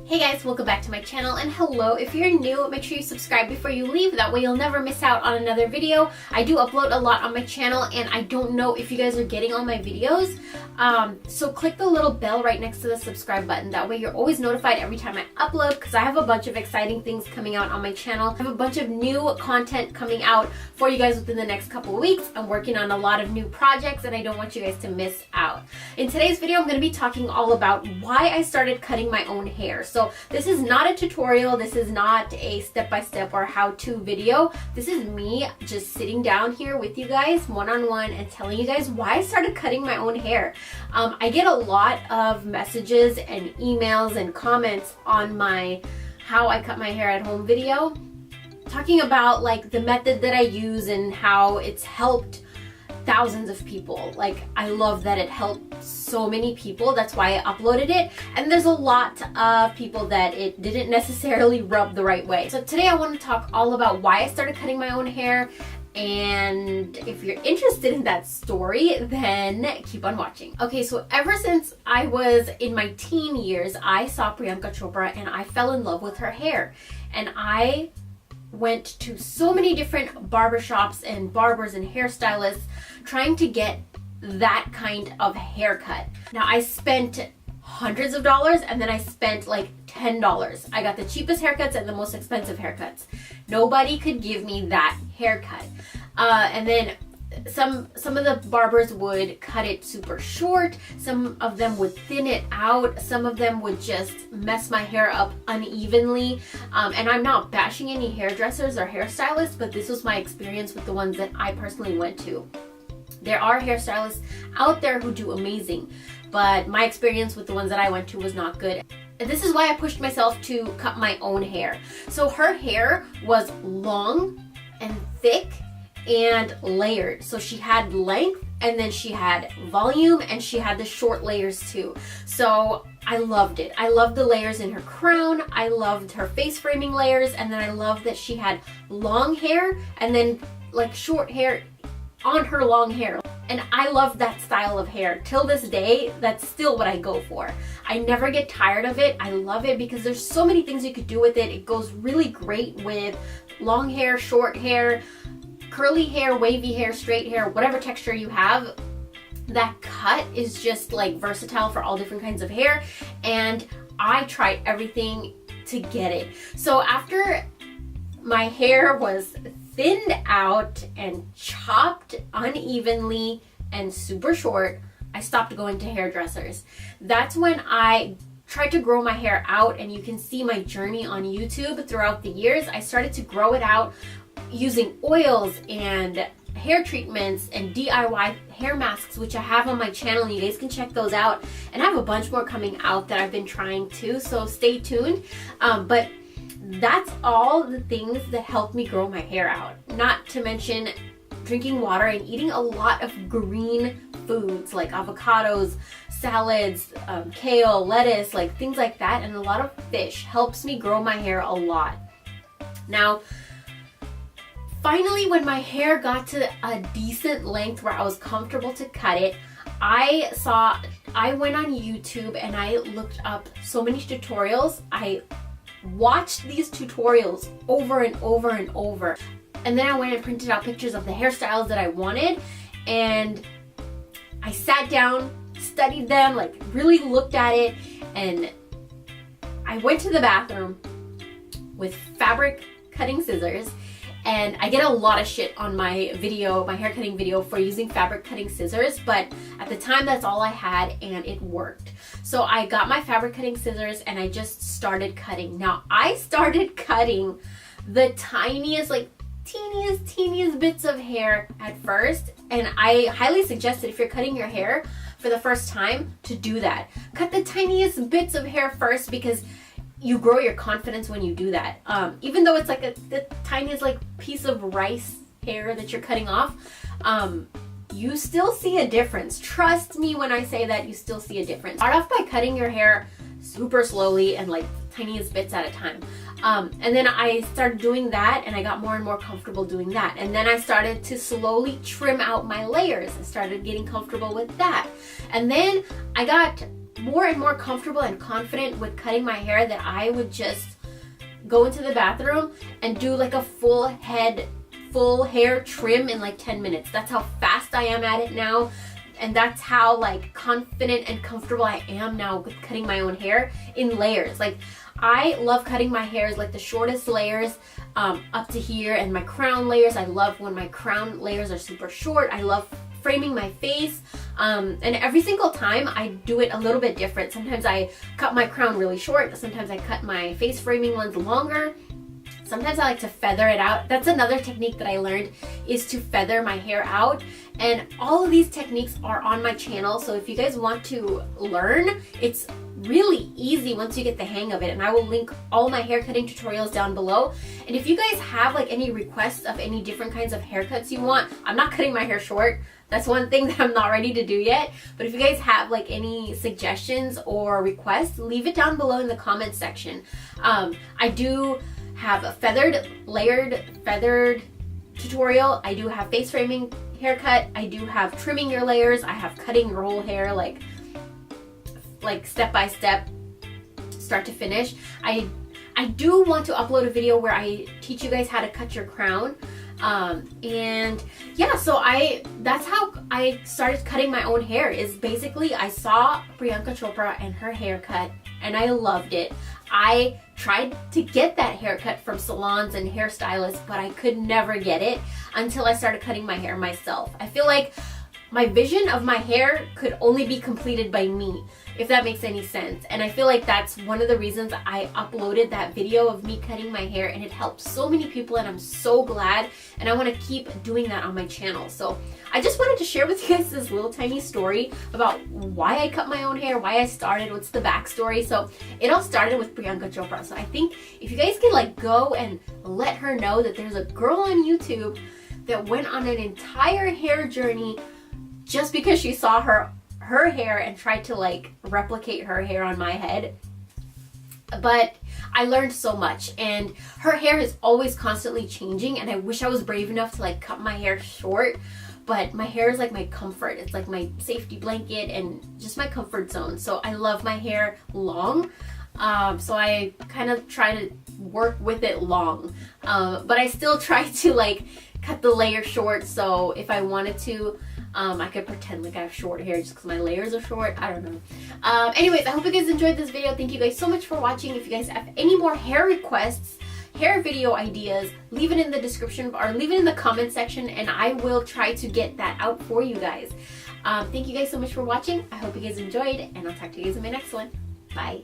Hey guys, welcome back to my channel, and hello. If you're new, make sure you subscribe before you leave. That way you'll never miss out on another video. I do upload a lot on my channel, and I don't know if you guys are getting all my videos. So click the little bell right next to the subscribe button. That way you're always notified every time I upload, because I have a bunch of exciting things coming out on my channel. I have a bunch of new content coming out for you guys within the next couple of weeks. I'm working on a lot of new projects, and I don't want you guys to miss out. In today's video, I'm going to be talking all about why I started cutting my own hair. So this is not a tutorial, this is not a step-by-step or how-to video. This is me just sitting down here with you guys one-on-one and telling you guys why I started cutting my own hair. I get a lot of messages and emails and comments on my how I cut my hair at home video, talking about like the method that I use and how it's helped thousands of people. Like, I love that it helped so many people. That's why I uploaded it. And there's a lot of people that it didn't necessarily rub the right way. So today I want to talk all about why I started cutting my own hair. And if you're interested in that story, then keep on watching. Okay, so ever since I was in my teen years, I saw Priyanka Chopra and I fell in love with her hair. And I went to so many different barbershops and barbers and hairstylists trying to get that kind of haircut. Now, I spent hundreds of dollars, and then I spent like $10. I got the cheapest haircuts and the most expensive haircuts. Nobody could give me that haircut. And then some of the barbers would cut it super short, some of them would thin it out, some of them would just mess my hair up unevenly. And I'm not bashing any hairdressers or hairstylists, but this was my experience with the ones that I personally went to. There are hairstylists out there who do amazing, but my experience with the ones that I went to was not good. And this is why I pushed myself to cut my own hair. So her hair was long and thick and layered. So she had length, and then she had volume, and she had the short layers too. So I loved it. I loved the layers in her crown. I loved her face framing layers. And then I loved that she had long hair and then like short hair on her long hair. And I love that style of hair. Till this day, that's still what I go for. I never get tired of it. I love it because there's so many things you could do with it. It goes really great with long hair, short hair, curly hair, wavy hair, straight hair, whatever texture you have. That cut is just like versatile for all different kinds of hair, and I tried everything to get it. So after my hair was thinned out and chopped unevenly and super short, I stopped going to hairdressers. That's when I tried to grow my hair out, and you can see my journey on YouTube throughout the years. I started to grow it out using oils and hair treatments and DIY hair masks, which I have on my channel, and you guys can check those out. And I have a bunch more coming out that I've been trying too, so stay tuned. But that's all the things that helped me grow my hair out. Not to mention drinking water and eating a lot of green foods like avocados, salads, kale, lettuce, like things like that, and a lot of fish helps me grow my hair a lot. Now, finally, when my hair got to a decent length where I was comfortable to cut it, I went on YouTube and I looked up so many tutorials. I watched these tutorials over and over and over. And then I went and printed out pictures of the hairstyles that I wanted, and I sat down, studied them, like really looked at it, and I went to the bathroom with fabric cutting scissors. And I get a lot of shit on my video, my hair cutting video, for using fabric cutting scissors, but at the time that's all I had and it worked. So I got my fabric cutting scissors and I just started cutting. Now, I started cutting the tiniest, like teeniest bits of hair at first, and I highly suggest that if you're cutting your hair for the first time to do that. Cut the tiniest bits of hair first, because you grow your confidence when you do that. Even though it's like the tiniest like piece of rice hair that you're cutting off, you still see a difference. Trust me when I say that you still see a difference. Start off by cutting your hair super slowly and like tiniest bits at a time. And then I started doing that, and I got more and more comfortable doing that. And then I started to slowly trim out my layers and started getting comfortable with that. And then I got more and more comfortable and confident with cutting my hair that I would just go into the bathroom and do like a full hair trim in like 10 minutes. That's how fast I am at it now. And that's how like confident and comfortable I am now with cutting my own hair in layers. Like I love cutting my hairs like the shortest layers up to here, and my crown layers. I love when my crown layers are super short. I love framing my face, and every single time I do it a little bit different. Sometimes I cut my crown really short. Sometimes I cut my face framing ones longer. Sometimes I like to feather it out. That's another technique that I learned, is to feather my hair out. And all of these techniques are on my channel. So if you guys want to learn, it's really easy once you get the hang of it. And I will link all my hair cutting tutorials down below. And if you guys have like any requests of any different kinds of haircuts you want, I'm not cutting my hair short. That's one thing that I'm not ready to do yet. But if you guys have like any suggestions or requests, leave it down below in the comments section. I do have a layered feathered tutorial. I do have face framing haircut. I do have trimming your layers. I have cutting your whole hair like step by step, start to finish. I do want to upload a video where I teach you guys how to cut your crown. And yeah, so that's how I started cutting my own hair, is basically I saw Priyanka Chopra and her haircut and I loved it. I tried to get that haircut from salons and hairstylists, but I could never get it until I started cutting my hair myself. I feel like my vision of my hair could only be completed by me, if that makes any sense. And I feel like that's one of the reasons I uploaded that video of me cutting my hair, and it helped so many people, and I'm so glad, and I want to keep doing that on my channel. So I just wanted to share with you guys this little tiny story about why I cut my own hair, why I started, what's the backstory. So it all started with Priyanka Chopra. So I think if you guys could like go and let her know that there's a girl on YouTube that went on an entire hair journey just because she saw her hair and tried to like replicate her hair on my head. But I learned so much, and her hair is always constantly changing, and I wish I was brave enough to like cut my hair short, but my hair is like my comfort. It's like my safety blanket and just my comfort zone. So I love my hair long. So I kind of try to work with it long, but I still try to like cut the layer short. So if I wanted to, I could pretend like I have short hair just because my layers are short. I don't know. Anyways, I hope you guys enjoyed this video. Thank you guys so much for watching. If you guys have any more hair requests, hair video ideas, leave it in the description or leave it in the comment section, and I will try to get that out for you guys. Thank you guys so much for watching. I hope you guys enjoyed, and I'll talk to you guys in my next one. Bye.